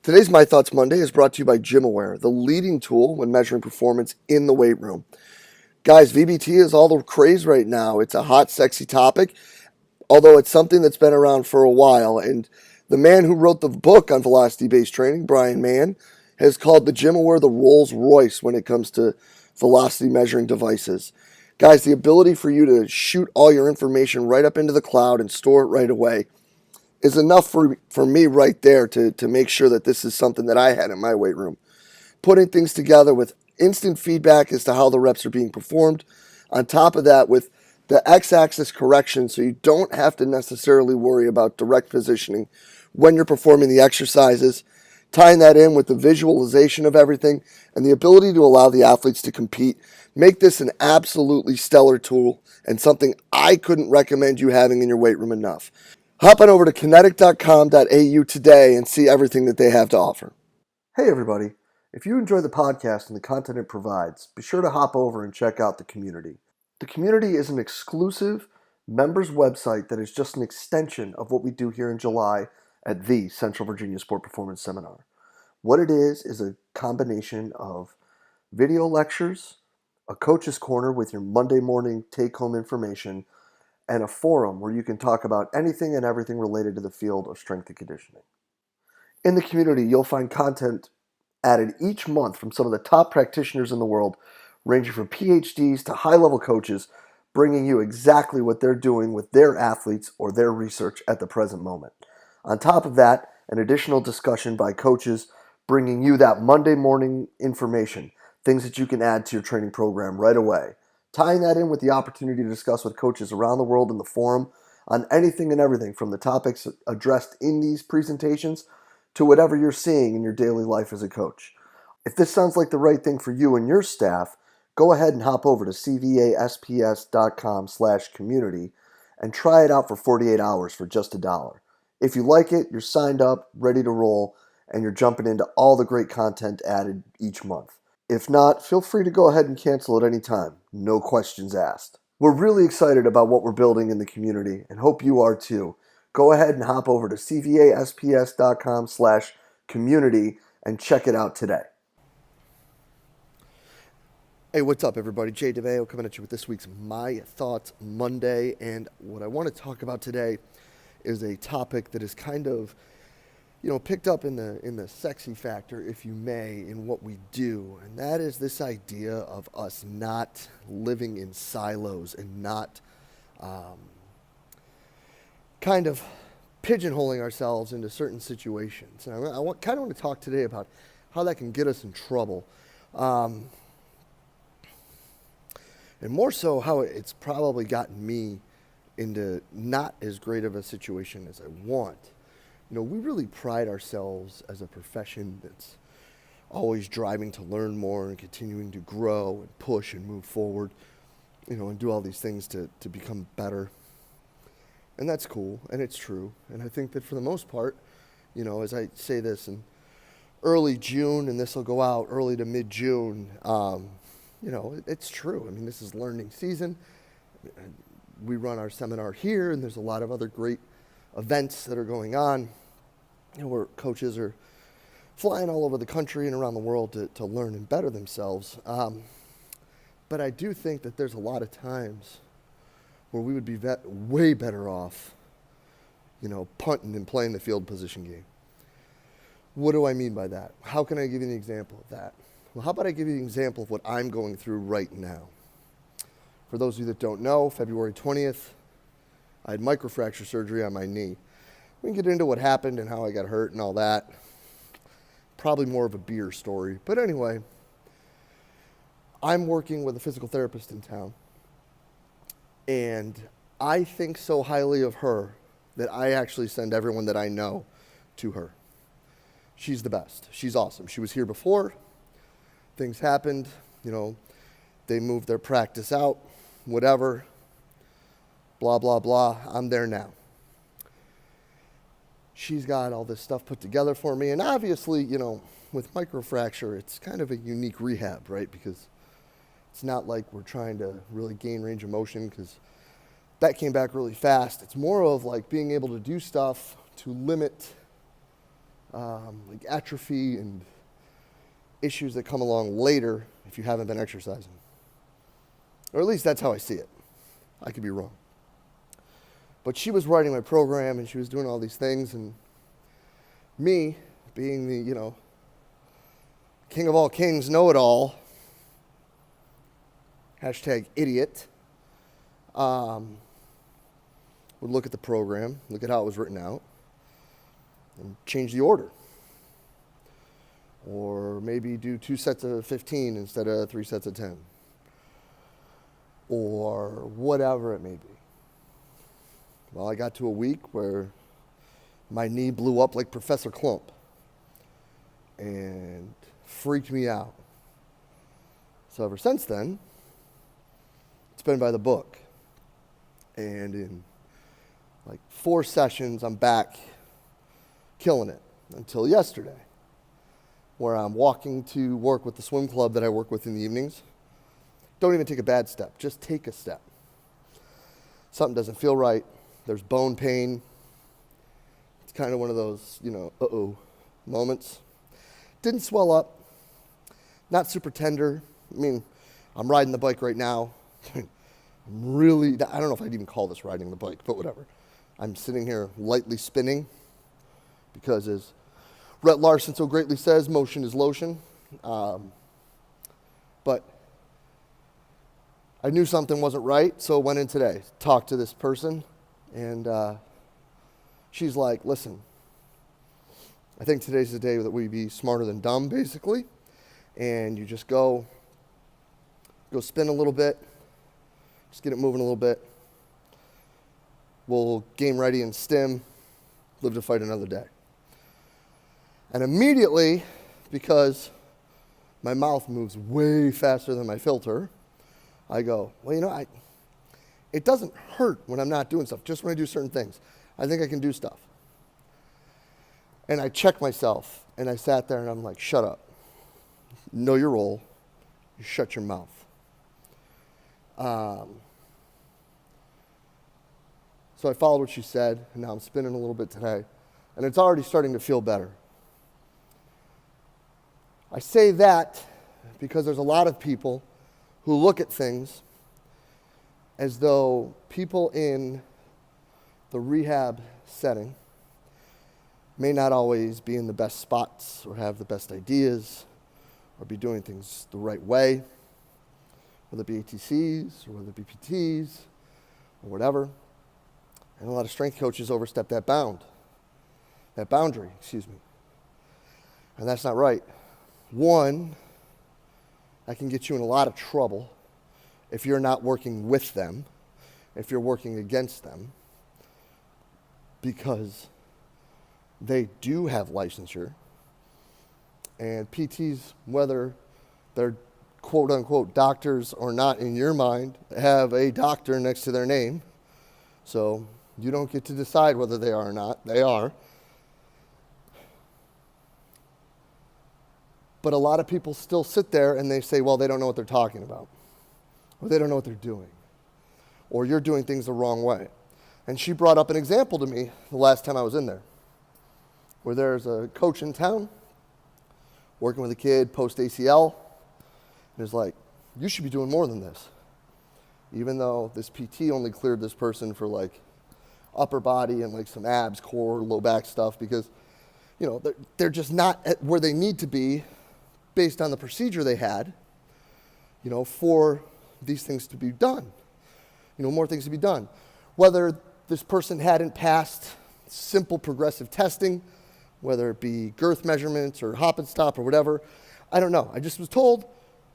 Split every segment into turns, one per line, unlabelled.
Today's My Thoughts Monday is brought to you by GymAware, the leading tool when measuring performance in the weight room. Guys, VBT is all the craze right now. It's a hot, sexy topic, although it's something that's been around for a while. And the man who wrote the book on velocity-based training, Brian Mann, has called the GymAware the Rolls Royce when it comes to velocity measuring devices. Guys, the ability for you to shoot all your information right up into the cloud and store it right away is enough for me right there to make sure that this is something that I had in my weight room. Putting things together with instant feedback as to how the reps are being performed. On top of that, with the x-axis correction, so you don't have to necessarily worry about direct positioning when you're performing the exercises. Tying that in with the visualization of everything and the ability to allow the athletes to compete, make this an absolutely stellar tool and something I couldn't recommend you having in your weight room enough. Hop on over to kinetic.com.au today and see everything that they have to offer. Hey everybody, if you enjoy the podcast and the content it provides, be sure to hop over and check out the community. The community is an exclusive members website that is just an extension of what we do here in July at the Central Virginia Sport Performance Seminar. What it is a combination of video lectures, a coach's corner with your Monday morning take-home information, and a forum where you can talk about anything and everything related to the field of strength and conditioning. In the community, you'll find content added each month from some of the top practitioners in the world, ranging from PhDs to high-level coaches, bringing you exactly what they're doing with their athletes or their research at the present moment. On top of that, an additional discussion by coaches bringing you that Monday morning information, things that you can add to your training program right away. Tying that in with the opportunity to discuss with coaches around the world in the forum on anything and everything from the topics addressed in these presentations to whatever you're seeing in your daily life as a coach. If this sounds like the right thing for you and your staff, go ahead and hop over to cvasps.com/community and try it out for 48 hours for just $1. If you like it, you're signed up, ready to roll, and you're jumping into all the great content added each month. If not, feel free to go ahead and cancel at any time. No questions asked. We're really excited about what we're building in the community and hope you are too. Go ahead and hop over to cvasps.com/community and check it out today. Hey, what's up, everybody? DeMayo coming at you with this week's My Thoughts Monday. And what I want to talk about today is a topic that is kind of picked up in the sexy factor, if you may, in what we do. And that is this idea of us not living in silos and not kind of pigeonholing ourselves into certain situations. And I kind of want to talk today about how that can get us in trouble. And more so how it's probably gotten me into not as great of a situation as I want. We really pride ourselves as a profession that's always driving to learn more and continuing to grow and push and move forward, and do all these things to become better. And that's cool, and it's true. And I think that for the most part, as I say this in early June, and this will go out early to mid-June, it's true. I mean, this is learning season. We run our seminar here, and there's a lot of other great events that are going on, where coaches are flying all over the country and around the world to learn and better themselves. But I do think that there's a lot of times where we would be way better off, punting and playing the field position game. What do I mean by that? How can I give you an example of that? Well, how about I give you an example of what I'm going through right now? For those of you that don't know, February 20th, I had microfracture surgery on my knee. We can get into what happened and how I got hurt and all that. Probably more of a beer story. But anyway, I'm working with a physical therapist in town. And I think so highly of her that I actually send everyone that I know to her. She's the best. She's awesome. She was here before. Things happened. They moved their practice out. Whatever. Blah, blah, blah. I'm there now. She's got all this stuff put together for me. And obviously, with microfracture, it's kind of a unique rehab, right? Because it's not like we're trying to really gain range of motion, because that came back really fast. It's more of like being able to do stuff to limit like atrophy and issues that come along later if you haven't been exercising. Or at least that's how I see it. I could be wrong. But she was writing my program and she was doing all these things, and me, being the, king of all kings, know-it-all, #idiot, would look at the program, look at how it was written out, and change the order. Or maybe do 2 sets of 15 instead of 3 sets of 10. Or whatever it may be. Well, I got to a week where my knee blew up like Professor Klump and freaked me out. So ever since then, it's been by the book. And in like 4 sessions, I'm back killing it until yesterday, where I'm walking to work with the swim club that I work with in the evenings. Don't even take a bad step, just take a step. Something doesn't feel right. There's bone pain. It's kind of one of those, moments. Didn't swell up. Not super tender. I mean, I'm riding the bike right now. I don't know if I'd even call this riding the bike, but whatever. I'm sitting here lightly spinning because, as Rhett Larson so greatly says, motion is lotion. But I knew something wasn't right, so I went in today, talked to this person, and she's like, listen, I think today's the day that we be smarter than dumb, basically, and you just go spin a little bit, just get it moving a little bit. We'll game ready and stim, live to fight another day. And immediately, because my mouth moves way faster than my filter, I go, well, it doesn't hurt when I'm not doing stuff, just when I do certain things. I think I can do stuff. And I checked myself, and I sat there, and I'm like, shut up. Know your role. You shut your mouth. So I followed what she said, and now I'm spinning a little bit today, and it's already starting to feel better. I say that because there's a lot of people who look at things as though people in the rehab setting may not always be in the best spots or have the best ideas or be doing things the right way, whether it be ATCs or whether it be PTs or whatever. And a lot of strength coaches overstep that boundary, And that's not right. One, that can get you in a lot of trouble if you're not working with them, if you're working against them, because they do have licensure. And PTs, whether they're quote-unquote doctors or not in your mind, have a doctor next to their name. So you don't get to decide whether they are or not. They are. But a lot of people still sit there and they say, well, they don't know what they're talking about. Or they don't know what they're doing. Or you're doing things the wrong way. And she brought up an example to me the last time I was in there, where there's a coach in town working with a kid post-ACL. And is like, you should be doing more than this. Even though this PT only cleared this person for like upper body and like some abs, core, low back stuff, because they're just not at where they need to be based on the procedure they had, for these things to be done. More things to be done. Whether this person hadn't passed simple progressive testing, whether it be girth measurements or hop and stop or whatever, I don't know. I just was told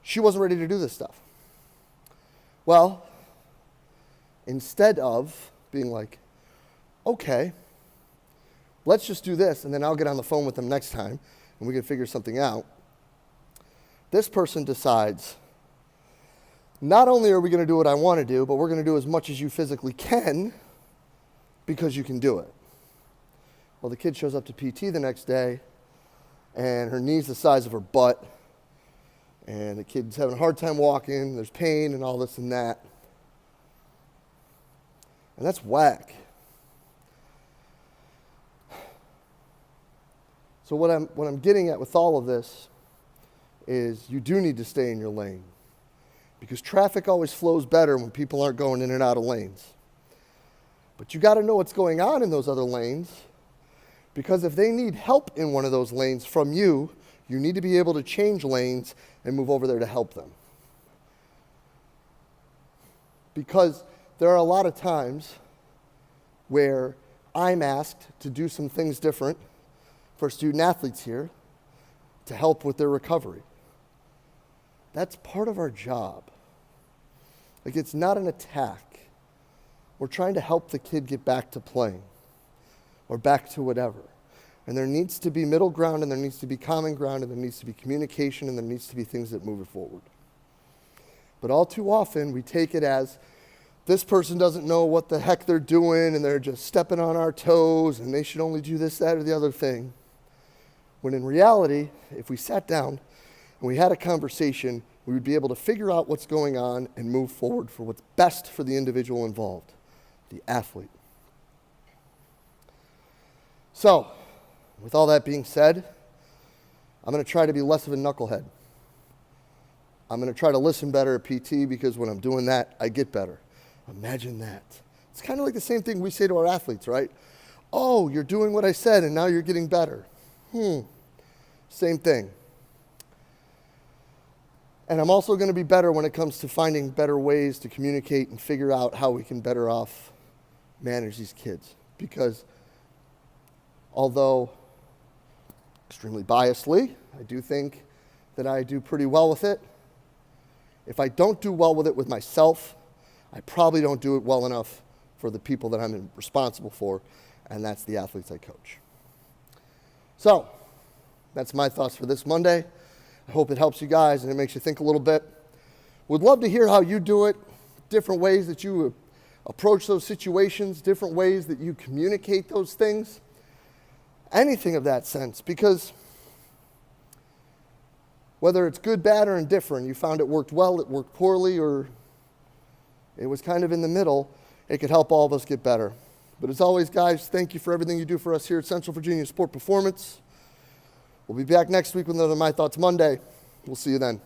she wasn't ready to do this stuff. Well, instead of being like, okay, let's just do this, and then I'll get on the phone with them next time, and we can figure something out, this person decides, not only are we going to do what I want to do, but we're going to do as much as you physically can because you can do it. Well, the kid shows up to PT the next day, and her knee's the size of her butt, and the kid's having a hard time walking, there's pain and all this and that. And that's whack. So what I'm getting at with all of this is you do need to stay in your lane, because traffic always flows better when people aren't going in and out of lanes. But you got to know what's going on in those other lanes, because if they need help in one of those lanes from you, you need to be able to change lanes and move over there to help them. Because there are a lot of times where I'm asked to do some things different for student athletes here to help with their recovery. That's part of our job. Like, it's not an attack. We're trying to help the kid get back to playing or back to whatever. And there needs to be middle ground, and there needs to be common ground, and there needs to be communication, and there needs to be things that move it forward. But all too often, we take it as this person doesn't know what the heck they're doing, and they're just stepping on our toes, and they should only do this, that, or the other thing. When in reality, if we sat down and we had a conversation, we would be able to figure out what's going on and move forward for what's best for the individual involved, the athlete. So, with all that being said, I'm going to try to be less of a knucklehead. I'm going to try to listen better at PT, because when I'm doing that, I get better. Imagine that. It's kind of like the same thing we say to our athletes, right? Oh, you're doing what I said, and now you're getting better. Same thing. And I'm also going to be better when it comes to finding better ways to communicate and figure out how we can better off manage these kids. Because although extremely biasedly, I do think that I do pretty well with it. If I don't do well with it with myself, I probably don't do it well enough for the people that I'm responsible for, and that's the athletes I coach. So, that's my thoughts for this Monday. I hope it helps you guys and it makes you think a little bit. Would love to hear how you do it, different ways that you approach those situations, different ways that you communicate those things, anything of that sense, because whether it's good, bad, or indifferent, you found it worked well, it worked poorly, or it was kind of in the middle, it could help all of us get better. But as always, guys, thank you for everything you do for us here at Central Virginia Sport Performance. We'll be back next week with another My Thoughts Monday. We'll see you then.